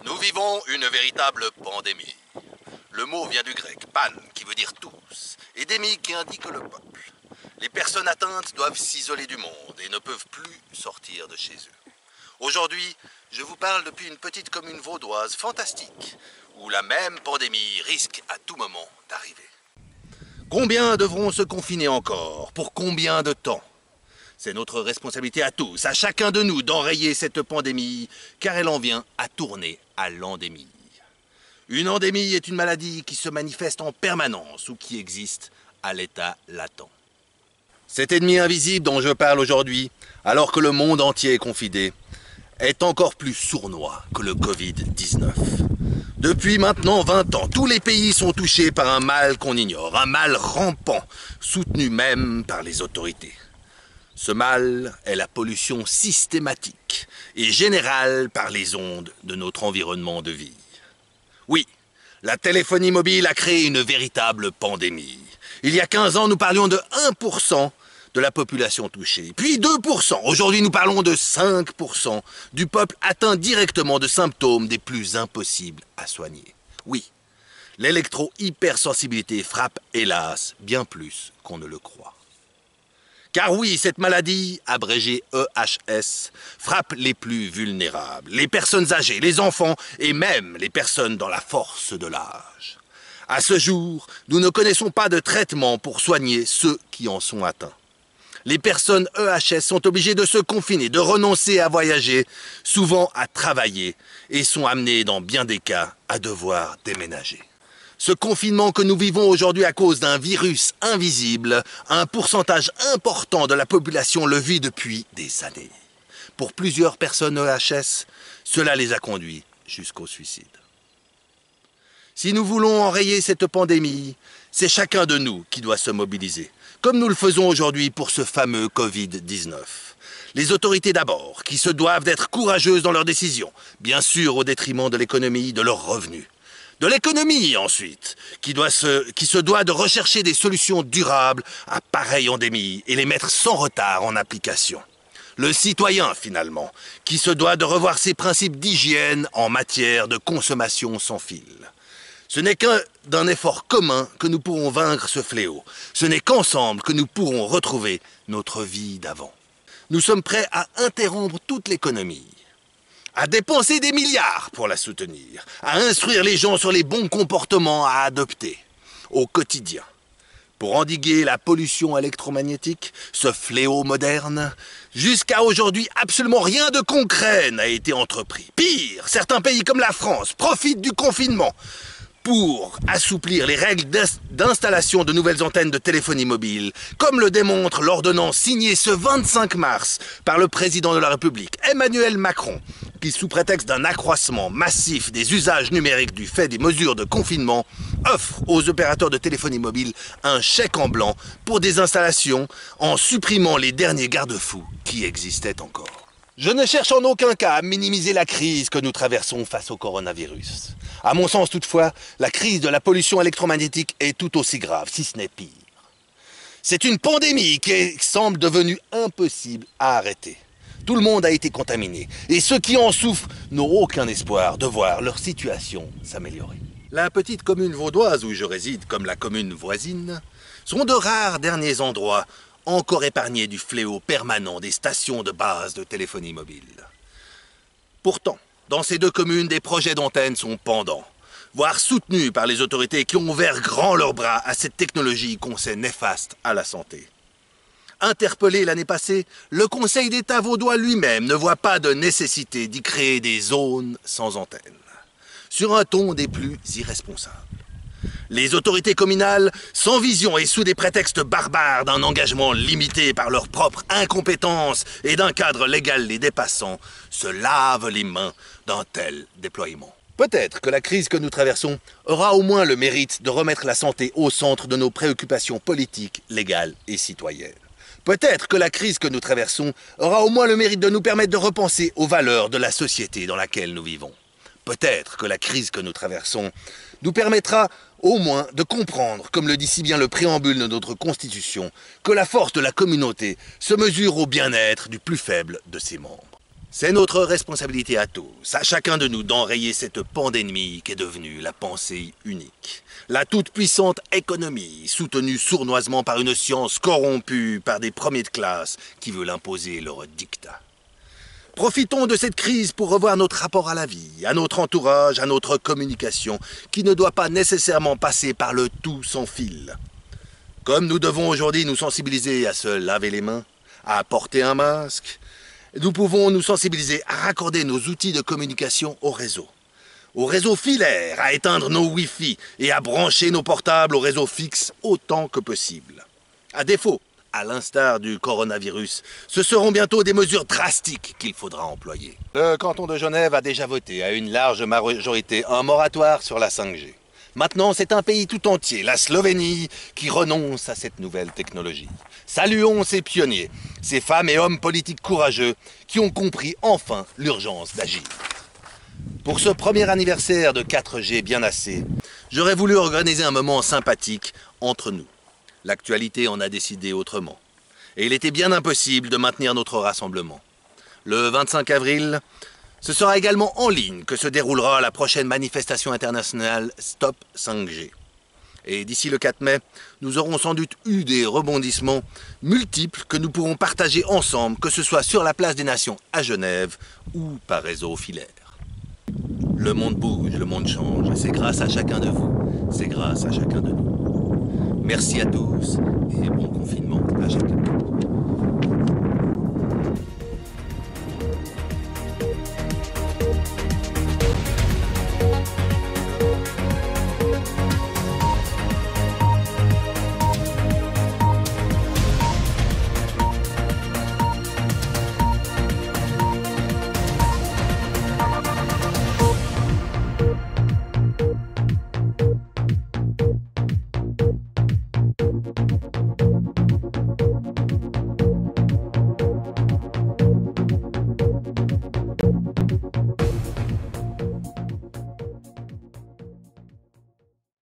Nous vivons une véritable pandémie. Le mot vient du grec pan, qui veut dire tous, et démi, qui indique le peuple. Les personnes atteintes doivent s'isoler du monde et ne peuvent plus sortir de chez eux. Aujourd'hui, je vous parle depuis une petite commune vaudoise fantastique, où la même pandémie risque à tout moment d'arriver. Combien devront se confiner encore? Pour combien de temps? C'est notre responsabilité à tous, à chacun de nous, d'enrayer cette pandémie, car elle en vient à tourner à l'endémie. Une endémie est une maladie qui se manifeste en permanence ou qui existe à l'état latent. Cet ennemi invisible dont je parle aujourd'hui, alors que le monde entier est confiné, est encore plus sournois que le Covid-19. Depuis maintenant 20 ans, tous les pays sont touchés par un mal qu'on ignore, un mal rampant, soutenu même par les autorités. Ce mal est la pollution systématique et générale par les ondes de notre environnement de vie. Oui, la téléphonie mobile a créé une véritable pandémie. Il y a 15 ans, nous parlions de 1% de la population touchée, puis 2%. Aujourd'hui, nous parlons de 5% du peuple atteint directement de symptômes des plus impossibles à soigner. Oui, l'électro-hypersensibilité frappe, hélas, bien plus qu'on ne le croit. Car oui, cette maladie, abrégée EHS, frappe les plus vulnérables, les personnes âgées, les enfants et même les personnes dans la force de l'âge. À ce jour, nous ne connaissons pas de traitement pour soigner ceux qui en sont atteints. Les personnes EHS sont obligées de se confiner, de renoncer à voyager, souvent à travailler, et sont amenées dans bien des cas à devoir déménager. Ce confinement que nous vivons aujourd'hui à cause d'un virus invisible, un pourcentage important de la population le vit depuis des années. Pour plusieurs personnes EHS, cela les a conduits jusqu'au suicide. Si nous voulons enrayer cette pandémie, c'est chacun de nous qui doit se mobiliser, comme nous le faisons aujourd'hui pour ce fameux Covid-19. Les autorités d'abord, qui se doivent d'être courageuses dans leurs décisions, bien sûr au détriment de l'économie, de leurs revenus. De l'économie ensuite, qui se doit de rechercher des solutions durables à pareille endémie et les mettre sans retard en application. Le citoyen finalement, qui se doit de revoir ses principes d'hygiène en matière de consommation sans fil. Ce n'est d'un effort commun que nous pourrons vaincre ce fléau. Ce n'est qu'ensemble que nous pourrons retrouver notre vie d'avant. Nous sommes prêts à interrompre toute l'économie, à dépenser des milliards pour la soutenir, à instruire les gens sur les bons comportements à adopter au quotidien. Pour endiguer la pollution électromagnétique, ce fléau moderne, jusqu'à aujourd'hui, absolument rien de concret n'a été entrepris. Pire, certains pays comme la France profitent du confinement pour assouplir les règles d'installation de nouvelles antennes de téléphonie mobile, comme le démontre l'ordonnance signée ce 25 mars par le président de la République, Emmanuel Macron, qui, sous prétexte d'un accroissement massif des usages numériques du fait des mesures de confinement, offre aux opérateurs de téléphonie mobile un chèque en blanc pour des installations en supprimant les derniers garde-fous qui existaient encore. Je ne cherche en aucun cas à minimiser la crise que nous traversons face au coronavirus. À mon sens toutefois, la crise de la pollution électromagnétique est tout aussi grave, si ce n'est pire. C'est une pandémie qui semble devenue impossible à arrêter. Tout le monde a été contaminé et ceux qui en souffrent n'ont aucun espoir de voir leur situation s'améliorer. La petite commune vaudoise où je réside, comme la commune voisine, sont de rares derniers endroits encore épargnés du fléau permanent des stations de base de téléphonie mobile. Pourtant, dans ces deux communes, des projets d'antennes sont pendants, voire soutenus par les autorités qui ont ouvert grand leurs bras à cette technologie qu'on sait néfaste à la santé. Interpellé l'année passée, le Conseil d'État vaudois lui-même ne voit pas de nécessité d'y créer des zones sans antennes, sur un ton des plus irresponsables. Les autorités communales, sans vision et sous des prétextes barbares d'un engagement limité par leur propre incompétence et d'un cadre légal les dépassant, se lavent les mains d'un tel déploiement. Peut-être que la crise que nous traversons aura au moins le mérite de remettre la santé au centre de nos préoccupations politiques, légales et citoyennes. Peut-être que la crise que nous traversons aura au moins le mérite de nous permettre de repenser aux valeurs de la société dans laquelle nous vivons. Peut-être que la crise que nous traversons nous permettra au moins de comprendre, comme le dit si bien le préambule de notre Constitution, que la force de la communauté se mesure au bien-être du plus faible de ses membres. C'est notre responsabilité à tous, à chacun de nous, d'enrayer cette pandémie qui est devenue la pensée unique. La toute-puissante économie, soutenue sournoisement par une science corrompue par des premiers de classe qui veulent imposer leur dictat. Profitons de cette crise pour revoir notre rapport à la vie, à notre entourage, à notre communication, qui ne doit pas nécessairement passer par le tout sans fil. Comme nous devons aujourd'hui nous sensibiliser à se laver les mains, à porter un masque, nous pouvons nous sensibiliser à raccorder nos outils de communication au réseau filaire, à éteindre nos Wi-Fi et à brancher nos portables au réseau fixe autant que possible. À défaut, à l'instar du coronavirus, ce seront bientôt des mesures drastiques qu'il faudra employer. Le canton de Genève a déjà voté à une large majorité un moratoire sur la 5G. Maintenant, c'est un pays tout entier, la Slovénie, qui renonce à cette nouvelle technologie. Saluons ces pionniers, ces femmes et hommes politiques courageux qui ont compris enfin l'urgence d'agir. Pour ce premier anniversaire de 4G bien assez, j'aurais voulu organiser un moment sympathique entre nous. L'actualité en a décidé autrement. Et il était bien impossible de maintenir notre rassemblement. Le 25 avril, ce sera également en ligne que se déroulera la prochaine manifestation internationale Stop 5G. Et d'ici le 4 mai, nous aurons sans doute eu des rebondissements multiples que nous pourrons partager ensemble, que ce soit sur la place des Nations à Genève ou par réseau filaire. Le monde bouge, le monde change, et c'est grâce à chacun de vous, c'est grâce à chacun de nous. Merci à tous et bon confinement à chacun.